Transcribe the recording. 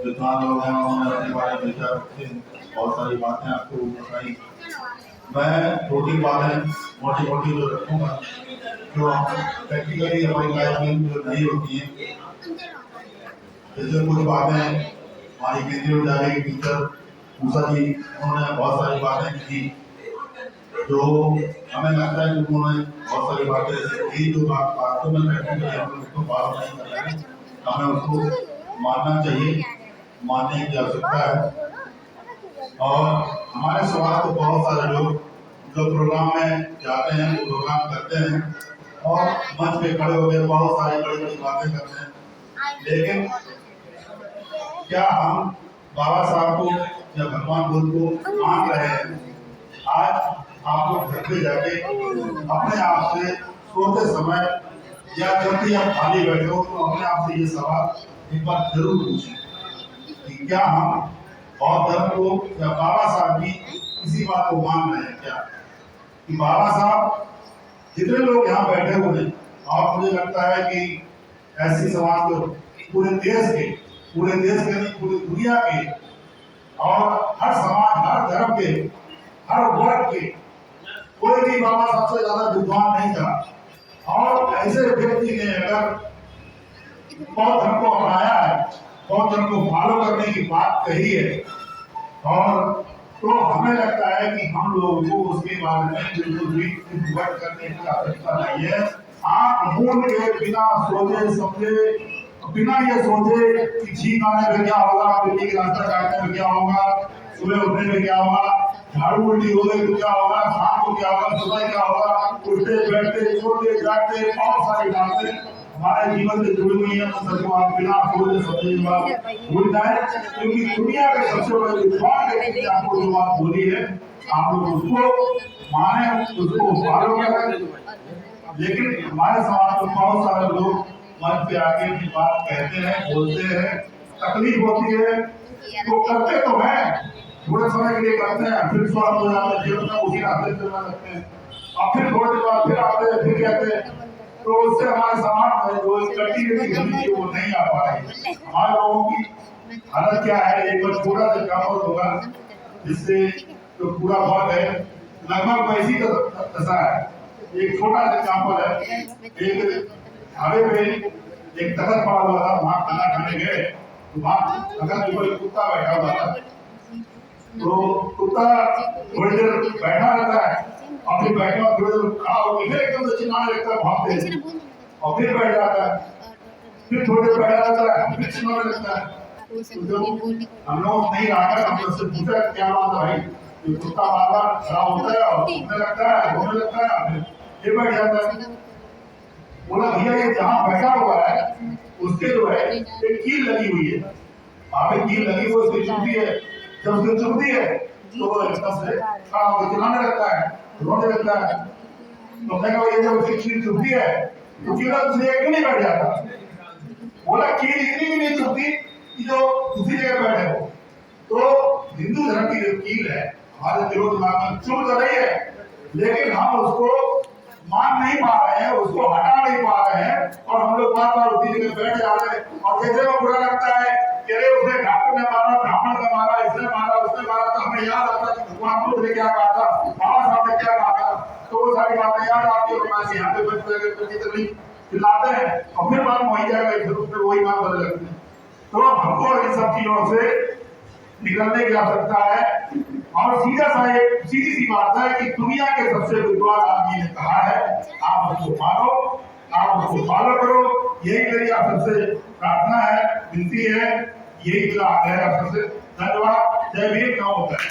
विद्वान लोग हैं, उन्होंने अपने बारे में विचार रखे, बहुत सारी बातें आपको बताई। मैं दो तीन बातें मोटी मोटी जो रखूंगा, जो प्रैक्टिकली हमारी लाइफ में जो नहीं होती हैं। जैसे कुछ बातें हमारी केंद्रीय विद्यालय के टीचर उषा जी, उन्होंने बहुत सारी बातें की जो हमें लगता है कि उन्होंने बहुत सारी बातें की जो बातों में प्रैक्टिकली हम लोग उसको फॉलो नहीं कर रहे हैं, हमें उसको मानना चाहिए, मानने की आवश्यकता है। और हमारे समाज को बहुत सारे लोग जो प्रोग्राम में जाते हैं, वो प्रोग्राम करते हैं और मंच पे खड़े होकर बहुत सारी बड़ी बड़ी बातें करते हैं, लेकिन क्या हम बाबा साहब को या भगवान बुद्ध को मान रहे हैं? आज आप लोग घर पे जाके अपने आप से सोते समय या जब भी आप खाली बैठे हो तो अपने आप से ये सवाल एक बार जरूर पूछें कि क्या हम बौद्ध धर्म को या बाबा साहब की किसी बात को मान रहे हैं क्या? कि बाबा साहब जितने लोग यहाँ बैठे हुए हैं, और मुझे लगता है कि ऐसी समाज को पूरे देश के नहीं पूरी दुनिया के और हर समाज, हर धर्म के, हर वर्ग के कोई भी बाबा सबसे ज्यादा विद्वान नहीं था। और ऐसे व्यक्ति ने अगर बौद्ध धर्म को अपनाया है, बौद्ध धर्म को फॉलो करने की बात कही है, और तो हमें लगता है कि हम लोगों को उसके बारे में बिल्कुल भी डिबेट करने की आवश्यकता नहीं है। आप मूल के बिना सोचे समझे, बिना ये सोचे कि छींक आने में क्या होगा, बिल्ली के रास्ता काटने में क्या होगा, सुबह उठने में क्या होगा, झाड़ू उल्टी हो गई तो क्या होगा, शाम को क्या होगा, सुबह क्या होगा, उठते बैठते सोते जागते बहुत सारी बातें हमारे जीवन से जुड़ी हुई है। सबको आप बिना सोचे समझे भूल जाए, क्योंकि दुनिया के सबसे बड़े विद्वान व्यक्ति ने आपको जो बात बोली है, आप लोग उसको माने, उसको फॉलो करें। लेकिन हमारे समाज में बहुत सारे लोग मन पे आके की बात कहते हैं, बोलते हैं, तकलीफ होती है तो करते तो हैं, थोड़े समय के लिए करते हैं, फिर स्वास्थ्य हो जाते हैं, जीवन में उसी रास्ते चलने लगते हैं, और फिर थोड़ी देर बाद फिर आते हैं, फिर कहते हैं। तो उससे हमारे समाज में जो कंटिन्यूटी होनी थी वो नहीं आ पा रही। हमारे लोगों की हालत क्या है, एक बार छोटा सा एग्जाम्पल होगा जिससे जो पूरा वर्ग है लगभग वैसी दशा है। एक छोटा सा एग्जाम्पल है, एक ढाबे पे एक तखत पड़ा हुआ था, वहाँ खाना खाने गए तो वहाँ अगर कोई कुत्ता बैठा हुआ था, तो कुत्ता थोड़ी देर बैठा रहता है और फिर बैठा थोड़ी देर खड़ा होकर फिर एकदम से चिल्लाने लगता है, भागते हैं और फिर बैठ जाता है, फिर थोड़ी देर बैठा रहता है, फिर चिल्लाने लगता है। हम लोग नहीं रहा, हम लोग से पूछा क्या बात है भाई, ये कुत्ता बार बार खड़ा होता है और घूमने लगता है, फिर बैठ जाता है। बोला भैया ये जहाँ बैठा हुआ है उसके जो है एक कील लगी हुई है, वहाँ पे कील लगी हुई, उसकी चुभती है, जब उसको चुभती है तो वो एकदम से खड़ा होकर चिल्लाने लगता है, रोने लगता है। तो मैं कहा ये जब उसकी कील चुभती है तो कील दूसरी जगह क्यों नहीं बैठ जाता? बोला कील इतनी भी नहीं चुभती कि जो दूसरी जगह बैठे हो। तो हिंदू धर्म की जो कील है हमारे दिलो दिमाग में चुभ तो रही है, लेकिन हम उसको मान नहीं पा रहे हैं, उसको हटा नहीं पा रहे हैं, और हम लोग बार बार उसी जगह बैठ जा रहे हैं। और जैसे वो बुरा लगता है कि अरे उसने डॉक्टर ने मारा, ब्राह्मण ने मारा, इसने मारा, उसने मारा, तो हमें याद आता है कि भगवान बुद्ध ने क्या कहा था, बाबा साहब ने क्या कहा था, तो वो सारी बातें याद आती है। यहाँ पे तकलीफ चिल्लाते हैं और फिर बात वही जाएगा, फिर वही बात बदल लगती है। तो हमको इन सब चीजों से निकलने की आवश्यकता है। और सीधी सी बात है कि दुनिया के सबसे विद्वान आदमी ने कहा है, आप उसको मानो, आप उसको फॉलो करो, यही मेरी आप सबसे प्रार्थना है, विनती है, यही मेरा आग्रह है आप सबसे। धन्यवाद। जय भीम। काम होता है।